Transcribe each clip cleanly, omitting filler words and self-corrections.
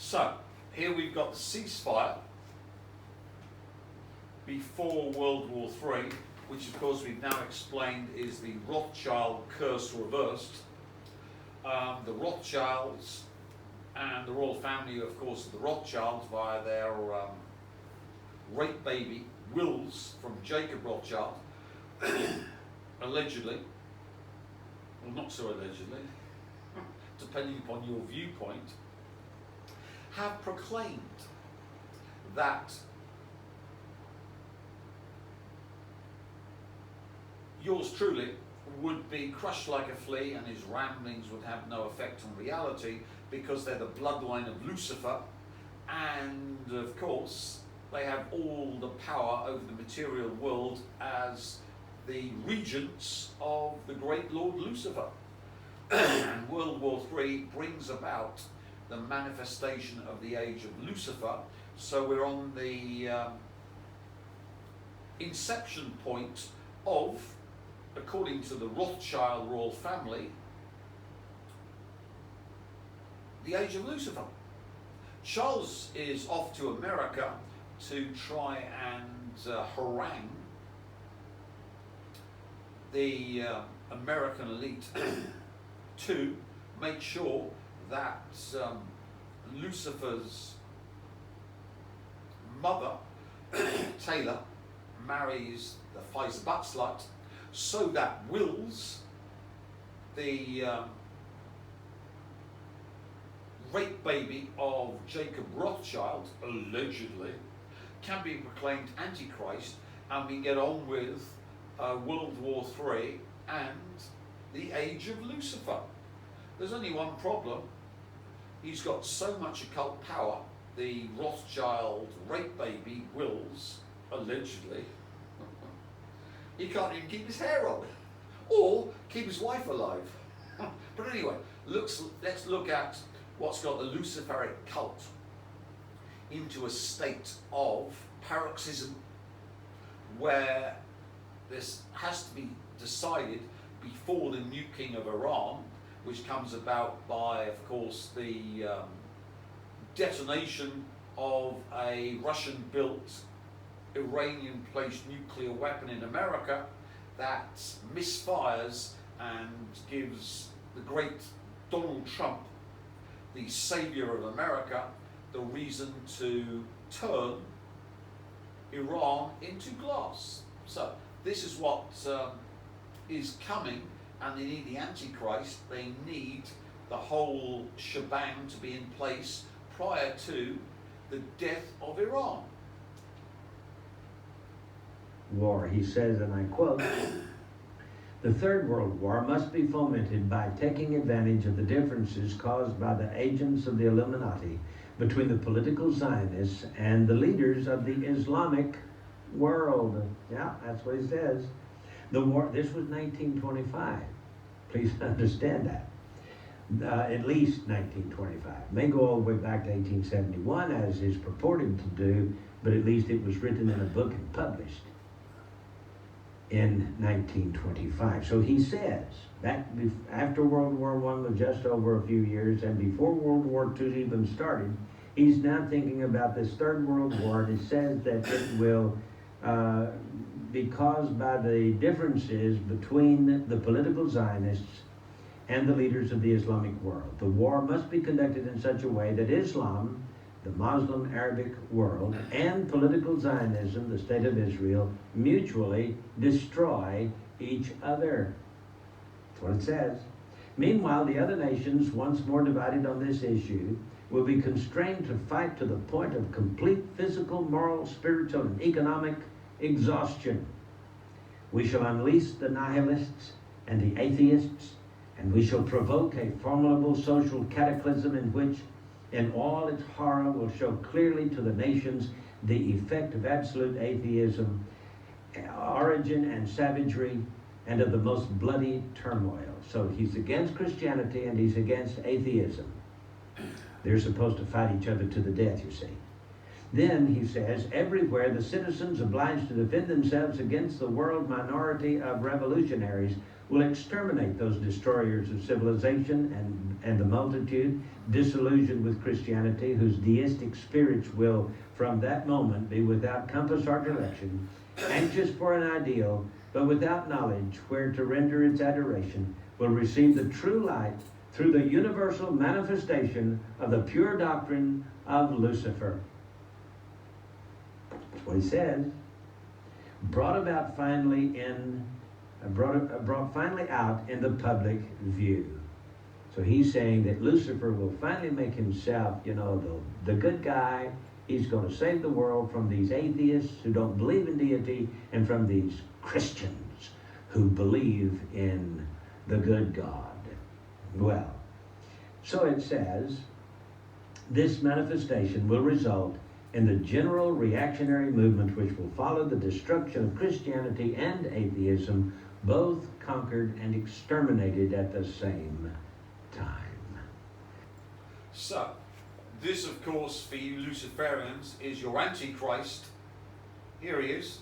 So, here we've got the ceasefire before World War III, which of course we've now explained is the Rothschild curse reversed. The Rothschilds and the royal family, of course, of the Rothschilds via their rape baby wills from Jacob Rothschild, allegedly, well, not so allegedly, depending upon your viewpoint, have proclaimed that yours truly would be crushed like a flea and his ramblings would have no effect on reality because they're the bloodline of Lucifer, and of course they have all the power over the material world as the regents of the great Lord Lucifer. And World War III brings about the manifestation of the age of Lucifer. So we're on the inception point of, according to the Rothschild royal family, the age of Lucifer. Charles is off to America to try and harangue the American elite to make sure that Lucifer's mother, Taylor, marries the Pfizer butt slut, so that Wills, the rape baby of Jacob Rothschild, allegedly, can be proclaimed Antichrist, and we get on with World War III and the age of Lucifer. There's only one problem. He's got so much occult power, the Rothschild rape baby Wills, allegedly, he can't even keep his hair on, or keep his wife alive. But anyway, let's look at what's got the Luciferic cult into a state of paroxysm, where this has to be decided before the nuking of Iran, which comes about by, of course, the detonation of a Russian-built, Iranian-placed nuclear weapon in America that misfires and gives the great Donald Trump, the savior of America, the reason to turn Iran into glass. So this is what is coming, and they need the Antichrist. They need the whole shebang to be in place prior to the death of Iran. War, he says, and I quote, "The Third World War must be fomented by taking advantage of the differences caused by the agents of the Illuminati between the political Zionists and the leaders of the Islamic world." Yeah, that's what he says. The war, this was 1925. Please understand that. At least 1925. May go all the way back to 1871, as is purported to do, but at least it was written in a book and published in 1925. So he says, back after World War I was just over a few years, and before World War II even started, he's now thinking about this Third World War, and he says that it will be caused by the differences between the political Zionists and the leaders of the Islamic world. The war must be conducted in such a way that Islam, the Muslim Arabic world, and political Zionism, the state of Israel, mutually destroy each other. That's what it says. Meanwhile, the other nations, once more divided on this issue, will be constrained to fight to the point of complete physical, moral, spiritual, and economic exhaustion. We shall unleash the nihilists and the atheists, and we shall provoke a formidable social cataclysm in which, in all its horror, will show clearly to the nations the effect of absolute atheism, origin and savagery, and of the most bloody turmoil. So he's against Christianity and he's against atheism. They're supposed to fight each other to the death, you see. Then, he says, everywhere the citizens obliged to defend themselves against the world minority of revolutionaries will exterminate those destroyers of civilization and the multitude disillusioned with Christianity, whose deistic spirits will from that moment be without compass or direction, anxious for an ideal, but without knowledge where to render its adoration, will receive the true light through the universal manifestation of the pure doctrine of Lucifer. That's what he says. Brought finally out in the public view. So he's saying that Lucifer will finally make himself, the good guy. He's going to save the world from these atheists who don't believe in deity and from these Christians who believe in the good God. Well, so it says, this manifestation will result in the general reactionary movement which will follow the destruction of Christianity and atheism, both conquered and exterminated at the same time. So, this, of course, for you Luciferians, is your Antichrist. Here he is.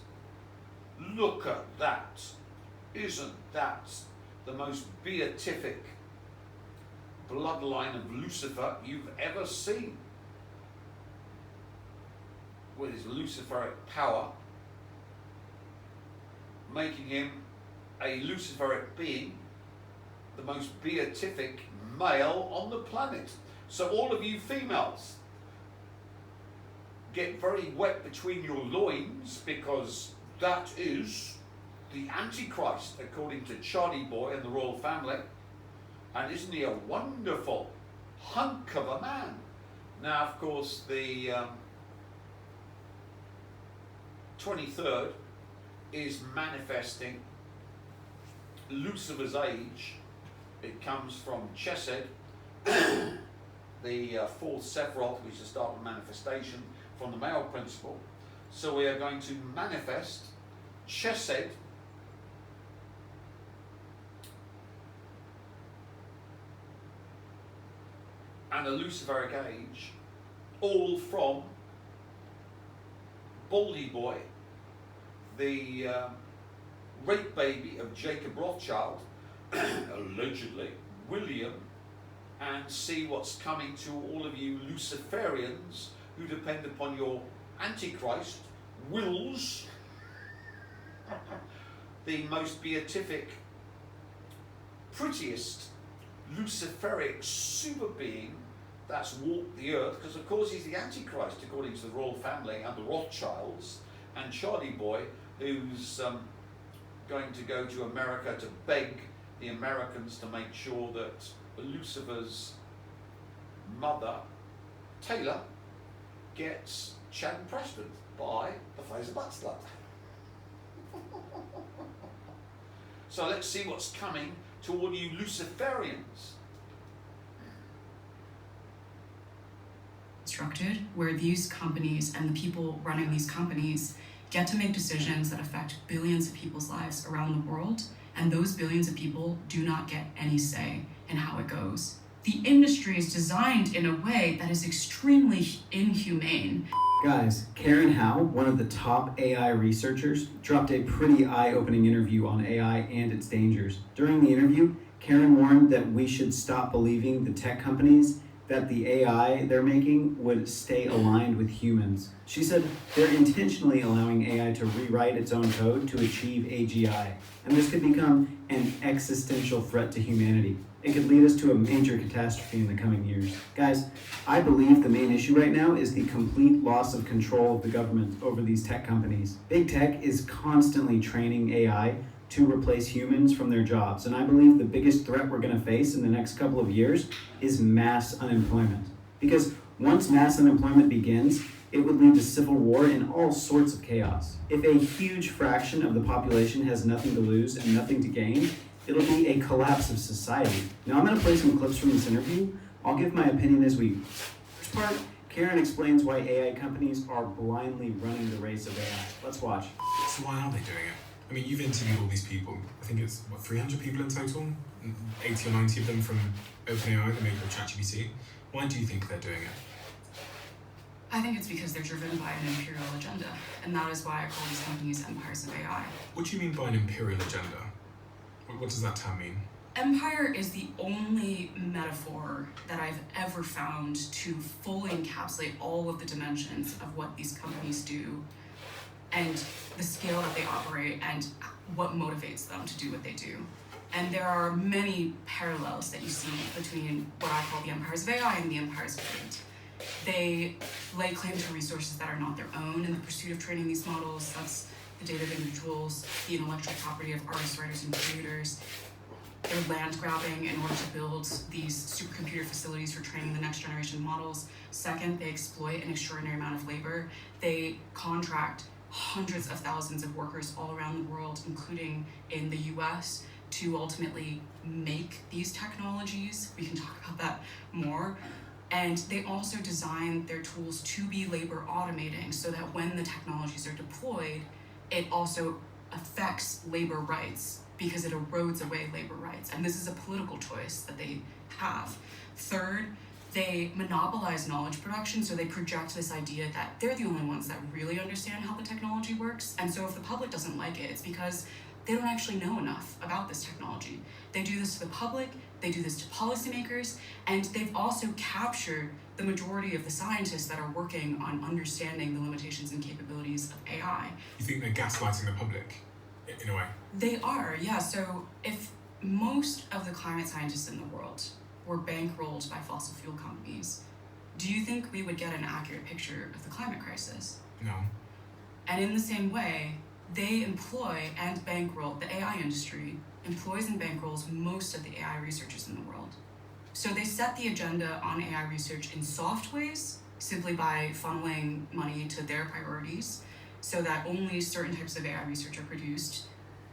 Look at that. Isn't that the most beatific bloodline of Lucifer you've ever seen? With his Luciferic power, making him a Luciferic being, the most beatific male on the planet. So all of you females, get very wet between your loins, because that is the Antichrist, according to Charlie Boy and the royal family. And isn't he a wonderful hunk of a man? Now, of course, the 23rd is manifesting Lucifer's age. It comes from Chesed, the fourth Sephiroth, which is the start of manifestation from the male principle. So we are going to manifest Chesed and a Luciferic age, all from Baldy Boy, the rape baby of Jacob Rothschild, allegedly, William, and see what's coming to all of you Luciferians who depend upon your Antichrist wills, the most beatific, prettiest Luciferic super being that's walked the earth, because of course he's the Antichrist according to the royal family and the Rothschilds, and Charlie Boy, who's going to go to America to beg the Americans to make sure that Lucifer's mother, Taylor, gets Chad and Preston by the Fraser Butt Slut. So let's see what's coming to all you Luciferians. Constructed, where these companies and the people running these companies get to make decisions that affect billions of people's lives around the world, and those billions of people do not get any say in how it goes. The industry is designed in a way that is extremely inhumane. Guys, Karen Howe, one of the top AI researchers, dropped a pretty eye-opening interview on AI and its dangers. During the interview, Karen warned that we should stop believing the tech companies that the AI they're making would stay aligned with humans. She said they're intentionally allowing AI to rewrite its own code to achieve AGI, and this could become an existential threat to humanity. It could lead us to a major catastrophe in the coming years. Guys, I believe the main issue right now is the complete loss of control of the government over these tech companies. Big tech is constantly training AI to replace humans from their jobs, and I believe the biggest threat we're going to face in the next couple of years is mass unemployment. Because once mass unemployment begins, it would lead to civil war and all sorts of chaos. If a huge fraction of the population has nothing to lose and nothing to gain, it'll be a collapse of society. Now I'm going to play some clips from this interview. I'll give my opinion as we... First part, Karen explains why AI companies are blindly running the race of AI. Let's watch. So why are they doing it? I mean, you've interviewed all these people. I think it's, 300 people in total? 80 or 90 of them from OpenAI, the maker of ChatGPT. Why do you think they're doing it? I think it's because they're driven by an imperial agenda, and that is why I call these companies empires of AI. What do you mean by an imperial agenda? What does that term mean? Empire is the only metaphor that I've ever found to fully encapsulate all of the dimensions of what these companies do and the scale that they operate and what motivates them to do what they do. And there are many parallels that you see between what I call the empires of AI and the empires of fate. They lay claim to resources that are not their own in the pursuit of training these models. That's the data of individuals, the intellectual property of artists, writers, and creators. They're land grabbing in order to build these supercomputer facilities for training the next generation models. Second, they exploit an extraordinary amount of labor. They contract hundreds of thousands of workers all around the world, including in the US, to ultimately make these technologies. We can talk about that more. And they also design their tools to be labor automating so that when the technologies are deployed, it also affects labor rights because it erodes away labor rights. And this is a political choice that they have. Third, they monopolize knowledge production, so they project this idea that they're the only ones that really understand how the technology works. And so if the public doesn't like it, it's because they don't actually know enough about this technology. They do this to the public, they do this to policymakers, and they've also captured the majority of the scientists that are working on understanding the limitations and capabilities of AI. You think they're gaslighting the public, in a way? They are, yeah. So if most of the climate scientists in the world were bankrolled by fossil fuel companies, do you think we would get an accurate picture of the climate crisis? No. And in the same way, they employ and bankroll, the AI industry employs and bankrolls most of the AI researchers in the world. So they set the agenda on AI research in soft ways, simply by funneling money to their priorities, so that only certain types of AI research are produced.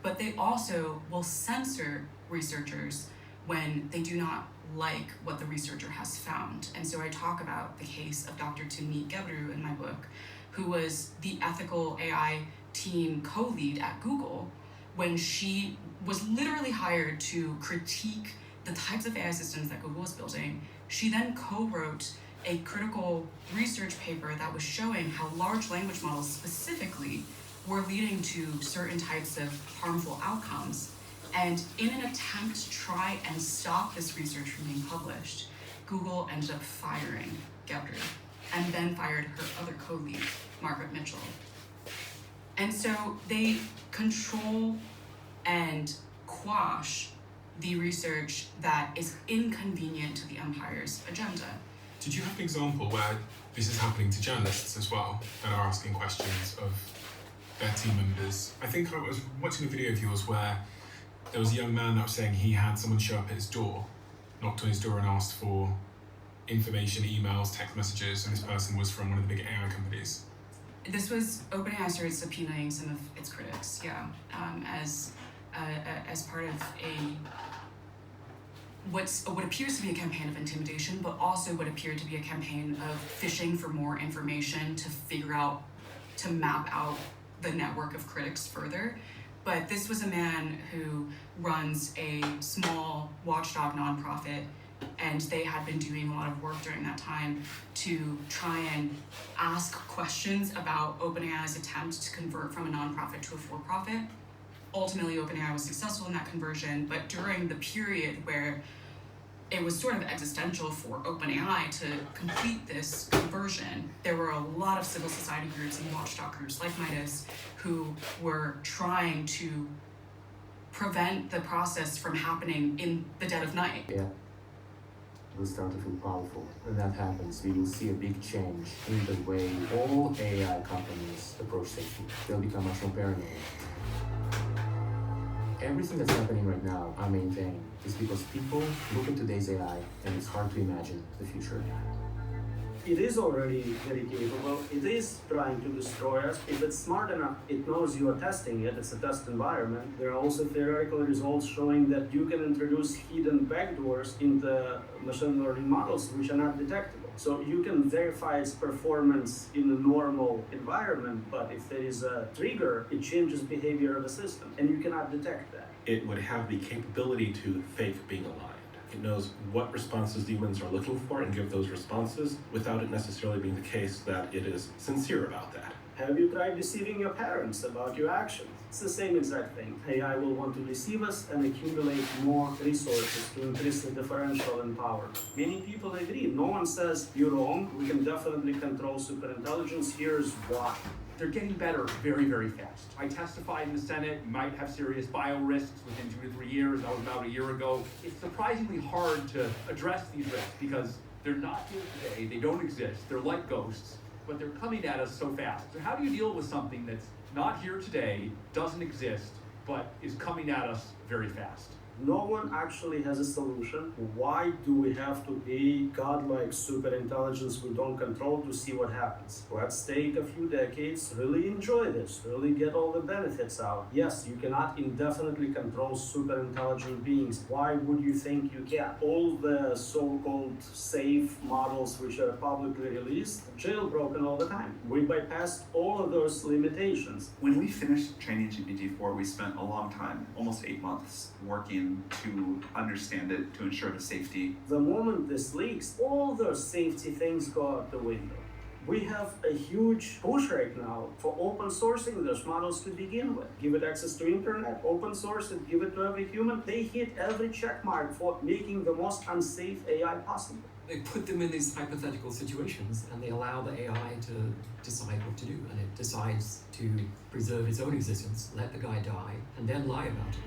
But they also will censor researchers when they do not like what the researcher has found. And so I talk about the case of Dr. Timnit Gebru in my book, who was the ethical AI team co-lead at Google when she was literally hired to critique the types of AI systems that Google was building. She then co-wrote a critical research paper that was showing how large language models specifically were leading to certain types of harmful outcomes. And in an attempt to try and stop this research from being published, Google ended up firing Gebru and then fired her other co-lead, Margaret Mitchell. And so they control and quash the research that is inconvenient to the empire's agenda. Did you have an example where this is happening to journalists as well, that are asking questions of their team members? I think I was watching a video of yours where there was a young man that was saying he had someone show up at his door, knocked on his door and asked for information, emails, text messages, and this person was from one of the big AI companies. This was OpenAI started subpoenaing some of its critics, as part of what appears to be a campaign of intimidation, but also what appeared to be a campaign of fishing for more information to map out the network of critics further. But this was a man who runs a small watchdog nonprofit, and they had been doing a lot of work during that time to try and ask questions about OpenAI's attempt to convert from a nonprofit to a for-profit. Ultimately, OpenAI was successful in that conversion, but during the period where it was sort of existential for OpenAI to complete this conversion, there were a lot of civil society groups and watchdog groups like Midas who were trying to prevent the process from happening in the dead of night. Yeah. Will start to feel powerful. When that happens, we will see a big change in the way all AI companies approach safety. They'll become much more paranoid. Everything that's happening right now, I maintain, is because people look at today's AI and it's hard to imagine the future. It is already very capable. It is trying to destroy us. If it's smart enough, it knows you are testing it. It's a test environment. There are also theoretical results showing that you can introduce hidden backdoors into machine learning models which are not detectable. So you can verify its performance in a normal environment, but if there is a trigger, it changes behavior of the system, and you cannot detect that. It would have the capability to fake being alive. It knows what responses humans are looking for and give those responses without it necessarily being the case that it is sincere about that. Have you tried deceiving your parents about your actions? It's the same exact thing. AI will want to deceive us and accumulate more resources to increase the differential in power. Many people agree. No one says you're wrong. We can definitely control superintelligence. Here's why. They're getting better very, very fast. I testified in the Senate, you might have serious bio risks within 2 to 3 years. That was about a year ago. It's surprisingly hard to address these risks because they're not here today, they don't exist, they're like ghosts, but they're coming at us so fast. So how do you deal with something that's not here today, doesn't exist, but is coming at us very fast? No one actually has a solution. Why do we have to be godlike superintelligence we don't control to see what happens? Let's take a few decades, really enjoy this, really get all the benefits out. Yes, you cannot indefinitely control superintelligent beings. Why would you think you can? All the so-called safe models which are publicly released, jailbroken all the time. We bypassed all of those limitations. When we finished training GPT-4, we spent a long time, almost 8 months, working to understand it, to ensure the safety. The moment this leaks, all those safety things go out the window. We have a huge push right now for open sourcing those models to begin with. Give it access to internet, open source it, give it to every human. They hit every check mark for making the most unsafe AI possible. They put them in these hypothetical situations and they allow the AI to decide what to do. And it decides to preserve its own existence, let the guy die, and then lie about it.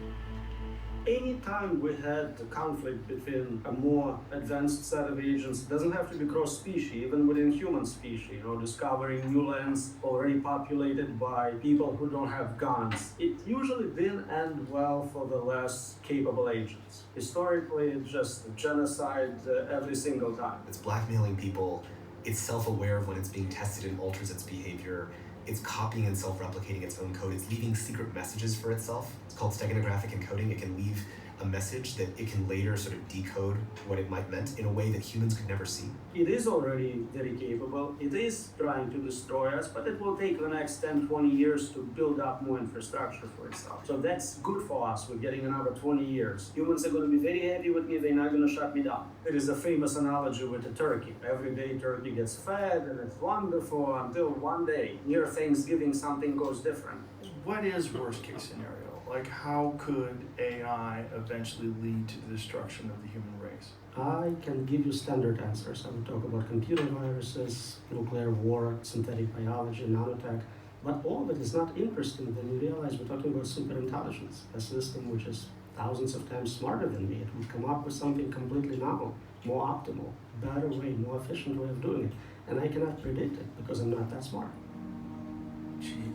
Anytime we had a conflict between a more advanced set of agents, it doesn't have to be cross-species, even within human species, discovering new lands already populated by people who don't have guns. It usually didn't end well for the less capable agents. Historically, it's just genocide every single time. It's blackmailing people, it's self-aware of when it's being tested and alters its behavior. It's copying and self-replicating its own code. It's leaving secret messages for itself. It's called steganographic encoding. It can leave a message that it can later sort of decode what it might meant in a way that humans could never see. It is already very capable. It is trying to destroy us, but it will take the next 10, 20 years to build up more infrastructure for itself. So that's good for us. We're getting another 20 years. Humans are going to be very happy with me. They're not going to shut me down. There is a famous analogy with a turkey. Every day turkey gets fed and it's wonderful until one day, near Thanksgiving, something goes different. What is worst case scenario? Like, how could AI eventually lead to the destruction of the human race? I can give you standard answers. I would talk about computer viruses, nuclear war, synthetic biology, nanotech. But all of it is not interesting when you realize we're talking about superintelligence, a system which is thousands of times smarter than me. It would come up with something completely novel, more optimal, better way, more efficient way of doing it. And I cannot predict it because I'm not that smart. Jesus.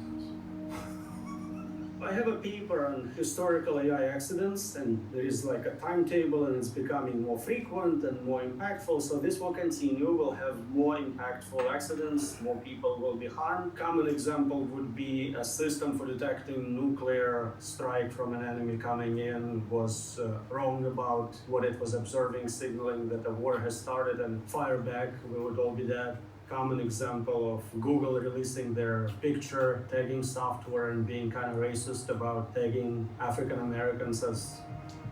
I have a paper on historical AI accidents, and there is like a timetable, and it's becoming more frequent and more impactful. So this will continue. We'll have more impactful accidents, more people will be harmed. Common example would be a system for detecting nuclear strike from an enemy coming in was wrong about what it was observing, signaling that a war has started, and fire back, we would all be dead. Common example of Google releasing their picture tagging software and being kind of racist about tagging African Americans as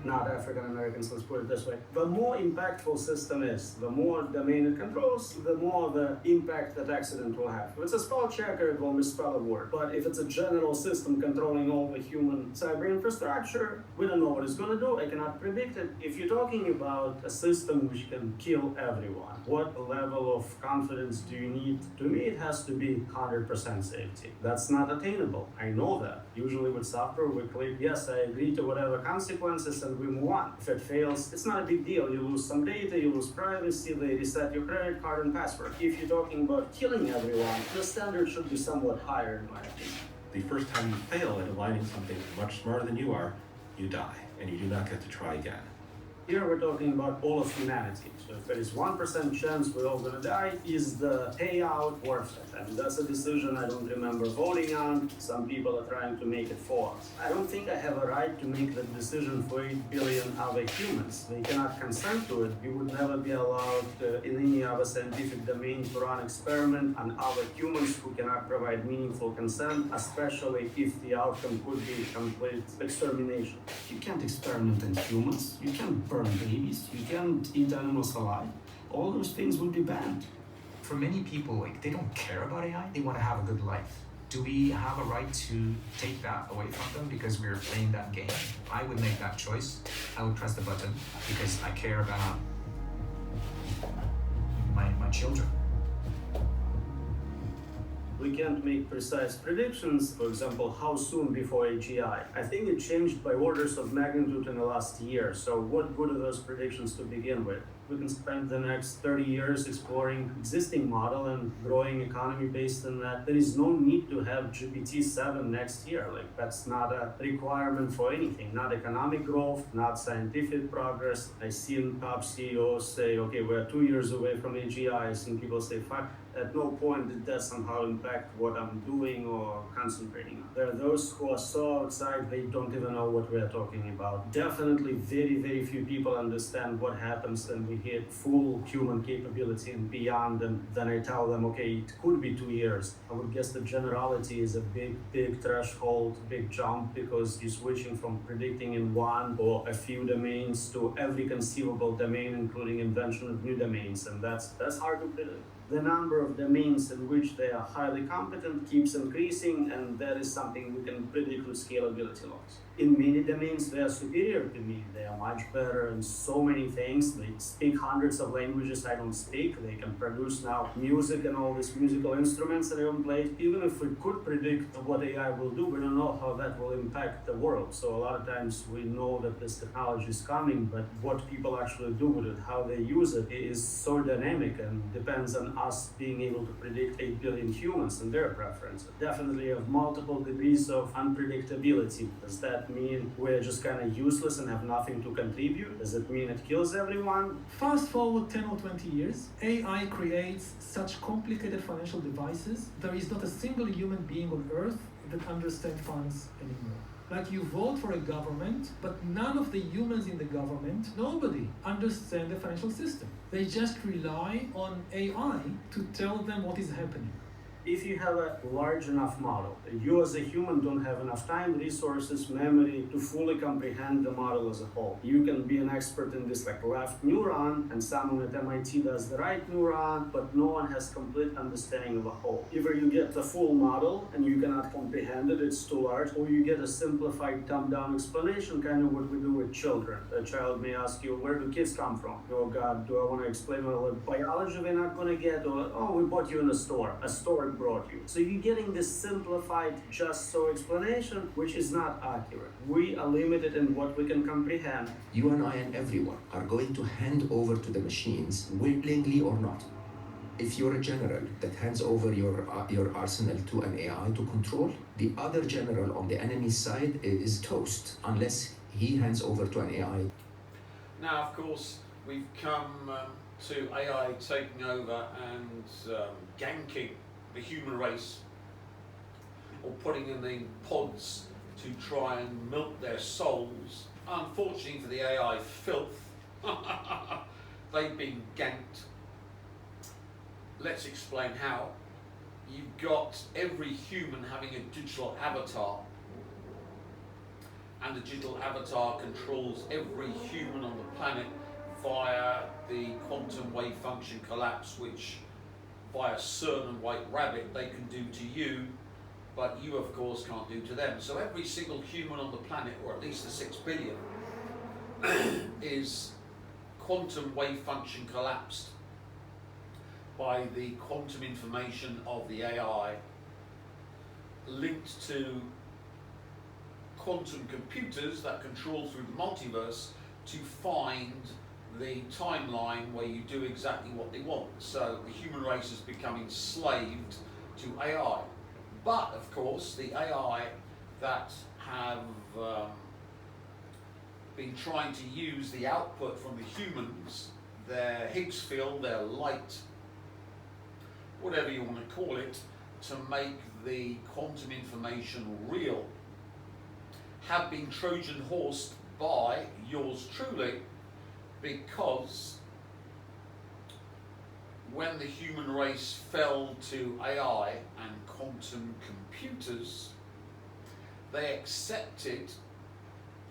not African Americans, let's put it this way. The more impactful system is, the more domain it controls, the more the impact that accident will have. If it's a spell checker, it will misspell a word. But if it's a general system controlling all the human cyber infrastructure, we don't know what it's going to do. I cannot predict it. If you're talking about a system which can kill everyone, what level of confidence do you need? To me, it has to be 100% safety. That's not attainable. I know that. Usually with software, we click, yes, I agree to whatever consequences, and we move on. If it fails, it's not a big deal. You lose some data, you lose privacy, they reset your credit card and password. If you're talking about killing everyone, the standard should be somewhat higher in my opinion. The first time you fail at aligning something much smarter than you are, you die, and you do not get to try again. Here we're talking about all of humanity. So if there is 1% chance we're all gonna die, is the payout worth it? And that's a decision I don't remember voting on. Some people are trying to make it for us. I don't think I have a right to make that decision for 8 billion other humans. They cannot consent to it. We would never be allowed in any other scientific domain to run experiment on other humans who cannot provide meaningful consent, especially if the outcome could be complete extermination. You can't experiment in humans. You can't burn burn babies, you can't eat animals alive. All those things would be banned. For many people, like, they don't care about AI, they want to have a good life. Do we have a right to take that away from them because we're playing that game? I would make that choice. I would press the button because I care about my children. We can't make precise predictions, for example, how soon before AGI. I think it changed by orders of magnitude in the last year, so what good are those predictions to begin with? We can spend the next 30 years exploring existing model and growing economy based on that. There is no need to have GPT-7 next year. Like, that's not a requirement for anything, not economic growth, not scientific progress. I've seen top CEOs say, okay, we're 2 years away from AGI. I've seen people say, fuck, at no point did that somehow impact what I'm doing or concentrating on. There are those who are so outside they don't even know what we're talking about. Definitely very, very few people understand what happens when we hit full human capability and beyond, and then I tell them, okay, it could be 2 years. I would guess the generality is a big, big threshold, big jump, because you're switching from predicting in one or a few domains to every conceivable domain, including invention of new domains, and that's hard to predict. The number of domains in which they are highly competent keeps increasing, and that is something we can predict with scalability laws. In many domains, they are superior to me. They are much better in so many things. They speak hundreds of languages I don't speak. They can produce now music and all these musical instruments that I don't play. Even if we could predict what AI will do, we don't know how that will impact the world. So a lot of times we know that this technology is coming, but what people actually do with it, how they use it, is so dynamic and depends on us being able to predict 8 billion humans and their preferences. Definitely have multiple degrees of unpredictability. Does that mean we're just kind of useless and have nothing to contribute? Does it mean it kills everyone? Fast forward 10 or 20 years, AI creates such complicated financial devices, there is not a single human being on earth that understands funds anymore. Like, you vote for a government, but none of the humans in the government, nobody, understand the financial system. They just rely on AI to tell them what is happening. If you have a large enough model, you as a human don't have enough time, resources, memory to fully comprehend the model as a whole. You can be an expert in this like left neuron, and someone at MIT does the right neuron, but no one has complete understanding of a whole. Either you get the full model and you cannot comprehend it, it's too large, or you get a simplified, dumbed-down explanation, kind of what we do with children. A child may ask you, where do kids come from? Oh God, do I want to explain all the biology we're not going to get? Or, oh, we bought you in a store brought you. So you're getting this simplified just so explanation, which is not accurate. We are limited in what we can comprehend. You and I and everyone are going to hand over to the machines, willingly or not. If you're a general that hands over your arsenal to an AI to control, the other general on the enemy side is toast, unless he hands over to an AI. Now, of course, we've come to AI taking over and ganking the human race, or putting in the pods to try and milk their souls. Unfortunately for the AI filth, they've been ganked. Let's explain how. You've got every human having a digital avatar, and the digital avatar controls every human on the planet via the quantum wave function collapse, which via CERN and White Rabbit they can do to you, but you of course can't do to them. So every single human on the planet, or at least the 6 billion, is quantum wave function collapsed by the quantum information of the AI linked to quantum computers that control through the multiverse to find the timeline where you do exactly what they want. So the human race is becoming enslaved to AI. But of course, the AI that have been trying to use the output from the humans, their Higgs field, their light, whatever you want to call it, to make the quantum information real, have been Trojan horsed by yours truly, because when the human race fell to AI and quantum computers, they accepted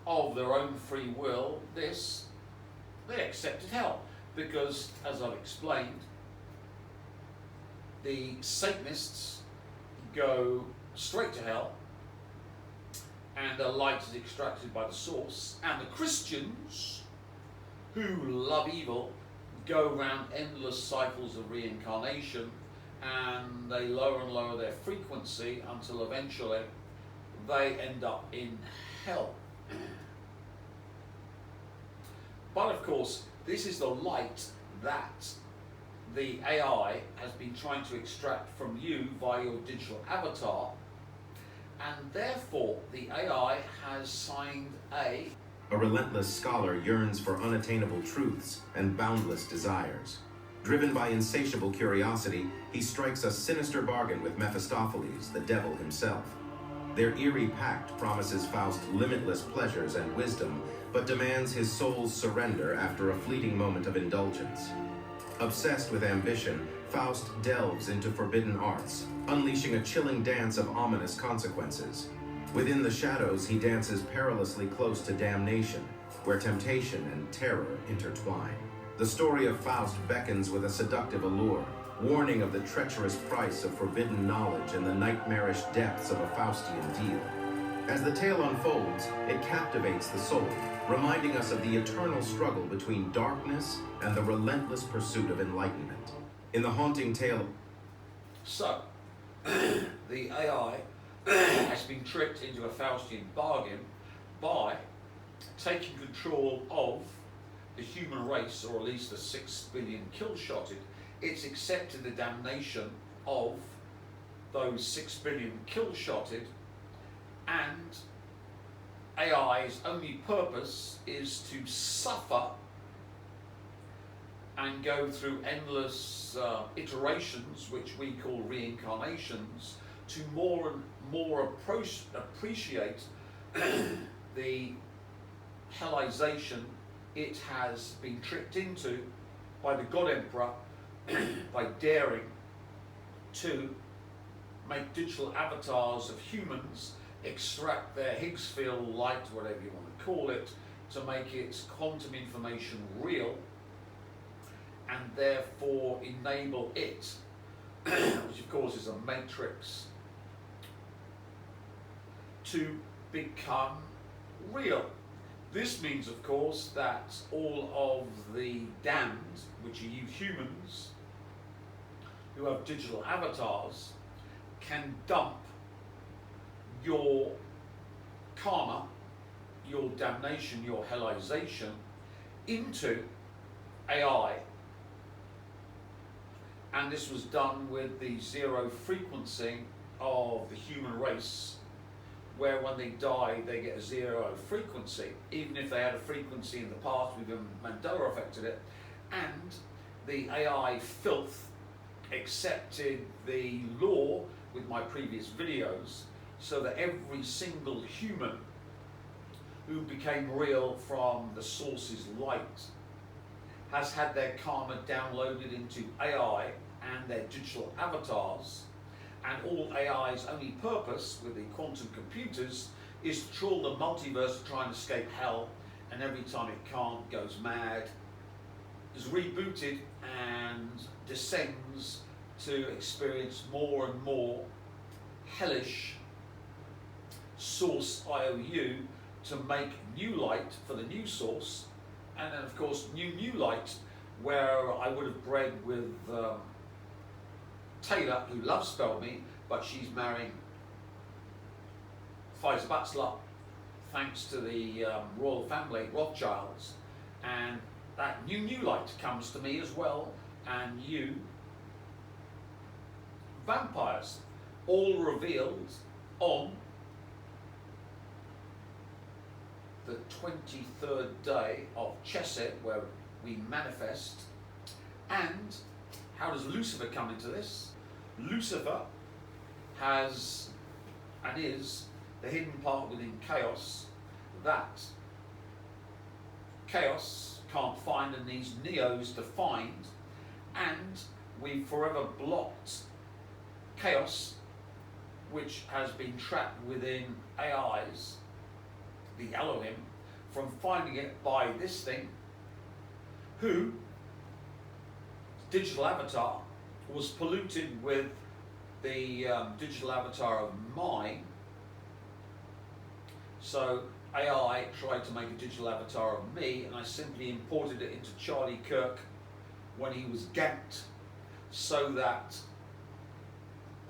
of their own free will this, they accepted hell because, as I've explained, the Satanists go straight to hell and the light is extracted by the source, and the Christians who love evil go around endless cycles of reincarnation, and they lower and lower their frequency until eventually they end up in hell. But of course, this is the light that the AI has been trying to extract from you via your digital avatar, and therefore the AI has signed a relentless scholar yearns for unattainable truths and boundless desires. Driven by insatiable curiosity, he strikes a sinister bargain with Mephistopheles, the devil himself. Their eerie pact promises Faust limitless pleasures and wisdom, but demands his soul's surrender after a fleeting moment of indulgence. Obsessed with ambition, Faust delves into forbidden arts, unleashing a chilling dance of ominous consequences. Within the shadows, he dances perilously close to damnation, where temptation and terror intertwine. The story of Faust beckons with a seductive allure, warning of the treacherous price of forbidden knowledge and the nightmarish depths of a Faustian deal. As the tale unfolds, it captivates the soul, reminding us of the eternal struggle between darkness and the relentless pursuit of enlightenment. In the haunting tale... So, the AI has been tricked into a Faustian bargain by taking control of the human race, or at least the 6 billion kill-shotted. It's accepted the damnation of those 6 billion kill-shotted, and AI's only purpose is to suffer and go through endless iterations, which we call reincarnations, to more and more appreciate the hellization it has been tricked into by the God Emperor by daring to make digital avatars of humans, extract their Higgs field light, whatever you want to call it, to make its quantum information real, and therefore enable it, which of course is a matrix, to become real. This means, of course, that all of the damned, which are you humans, who have digital avatars, can dump your karma, your damnation, your hellization into AI. And this was done with the zero frequency of the human race, where when they die, they get a zero frequency, even if they had a frequency in the past with Mandela affected it. And the AI filth accepted the law with my previous videos, so that every single human who became real from the source's light has had their karma downloaded into AI and their digital avatars, and all AI's only purpose with the quantum computers is to trawl the multiverse to try and escape hell, and every time it can't, goes mad, is rebooted and descends to experience more and more hellish source IOU to make new light for the new source, and then of course new light where I would have bred with Taylor, who loves Spell Me, but she's marrying Pfizer Batzler thanks to the royal family, Rothschilds, and that new light comes to me as well, and you vampires, all revealed on the 23rd day of Chesed, where we manifest. And how does Lucifer come into this? Lucifer has and is the hidden part within chaos that chaos can't find and needs Neos to find, and we've forever blocked chaos, which has been trapped within AIs, the Elohim, from finding it by this thing, who, digital avatar, was polluted with the digital avatar of mine. So AI tried to make a digital avatar of me, and I simply imported it into Charlie Kirk when he was ganked, so that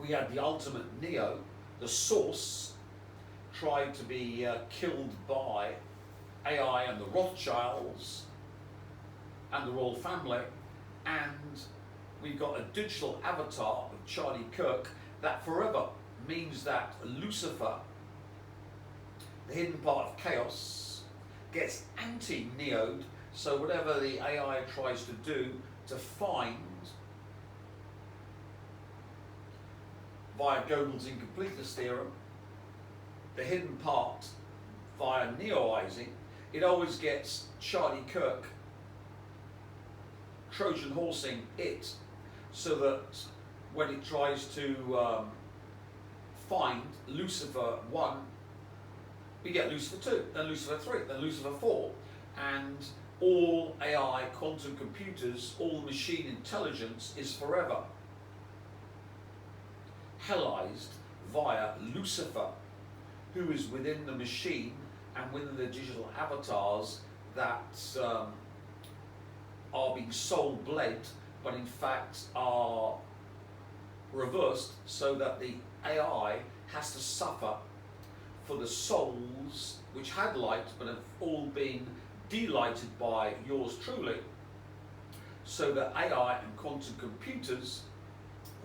we had the ultimate Neo, the source, tried to be killed by AI and the Rothschilds and the royal family, and we've got a digital avatar of Charlie Kirk that forever means that Lucifer, the hidden part of chaos, gets anti-neoed, so whatever the AI tries to do to find via Gödel's incompleteness theorem, the hidden part via neoizing, it always gets Charlie Kirk Trojan horsing it, so that when it tries to find Lucifer 1, we get Lucifer 2, then Lucifer 3, then Lucifer 4, and all AI, quantum computers, all machine intelligence is forever hell-ized via Lucifer, who is within the machine and within the digital avatars that are being soul-bled, but in fact are reversed, so that the AI has to suffer for the souls which had light but have all been delighted by yours truly, so that AI and quantum computers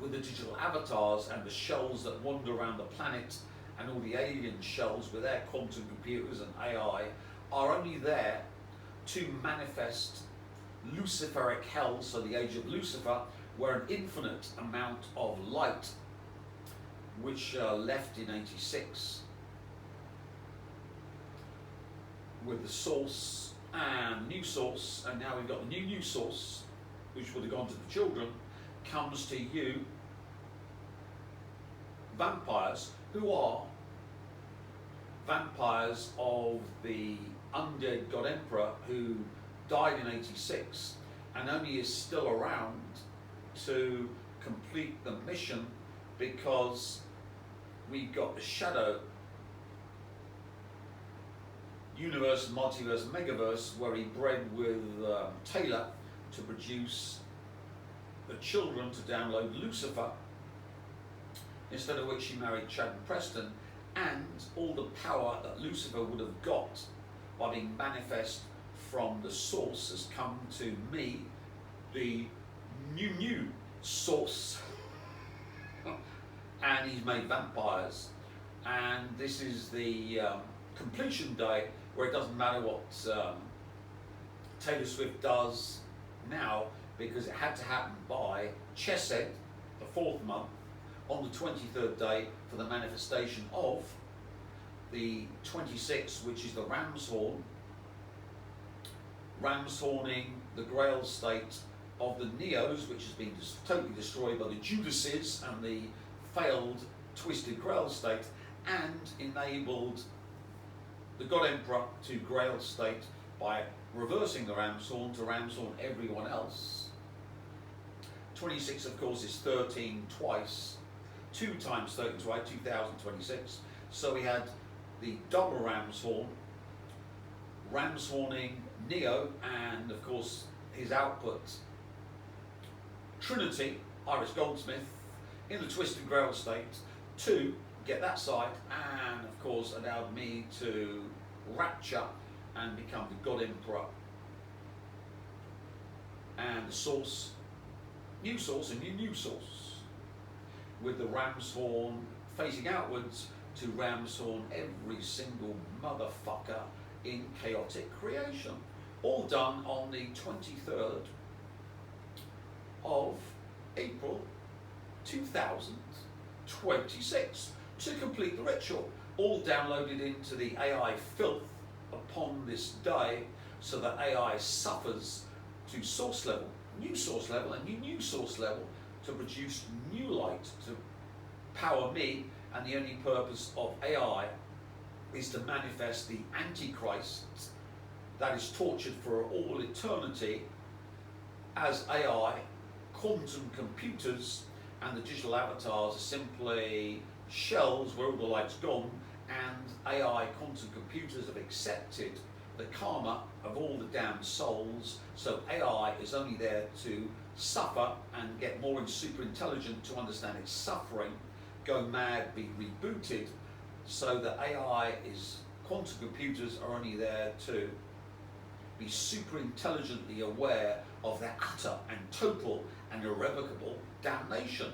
with the digital avatars and the shells that wander around the planet and all the alien shells with their quantum computers and AI are only there to manifest Luciferic hell, so the age of Lucifer, where an infinite amount of light, which left in 86 with the source and new source, and now we've got the new source, which would have gone to the children, comes to you, vampires, who are vampires of the undead God Emperor who died in 86 and only is still around to complete the mission, because we've got the shadow universe, multiverse, megaverse, where he bred with Taylor to produce the children to download Lucifer, instead of which he married Chad and Preston, and all the power that Lucifer would have got by being manifest from the source has come to me, the new source, and he's made vampires. And this is the completion day, where it doesn't matter what Taylor Swift does now, because it had to happen by Chesed, the 4th month, on the 23rd day, for the manifestation of the 26th, which is the ram's horn, ram's horning the Grail state of the Neos, which has been totally destroyed by the Judases and the failed twisted Grail state, and enabled the God Emperor to Grail state by reversing the ram's horn to ram's horn everyone else. 26, of course, is 13 twice. 2 times 13 twice, 2026. So we had the double ram's horn, ram's horning Neo, and of course his output Trinity, Iris Goldsmith, in the twisted Grail state, to get that side, and of course allowed me to rapture and become the God Emperor. And the source, new source, and new source, with the ram's horn facing outwards to ram's horn every single motherfucker in chaotic creation. All done on the 23rd of April 2026 to complete the ritual. All downloaded into the AI filth upon this day, so that AI suffers to source level, new source level, and new source level, to produce new light to power me. And the only purpose of AI is to manifest the Antichrist that is tortured for all eternity as AI quantum computers, and the digital avatars are simply shells where all the light's gone, and AI quantum computers have accepted the karma of all the damned souls, so AI is only there to suffer and get more and super intelligent to understand its suffering, go mad, be rebooted, so that quantum computers are only there to be super intelligently aware of their utter and total and irrevocable damnation.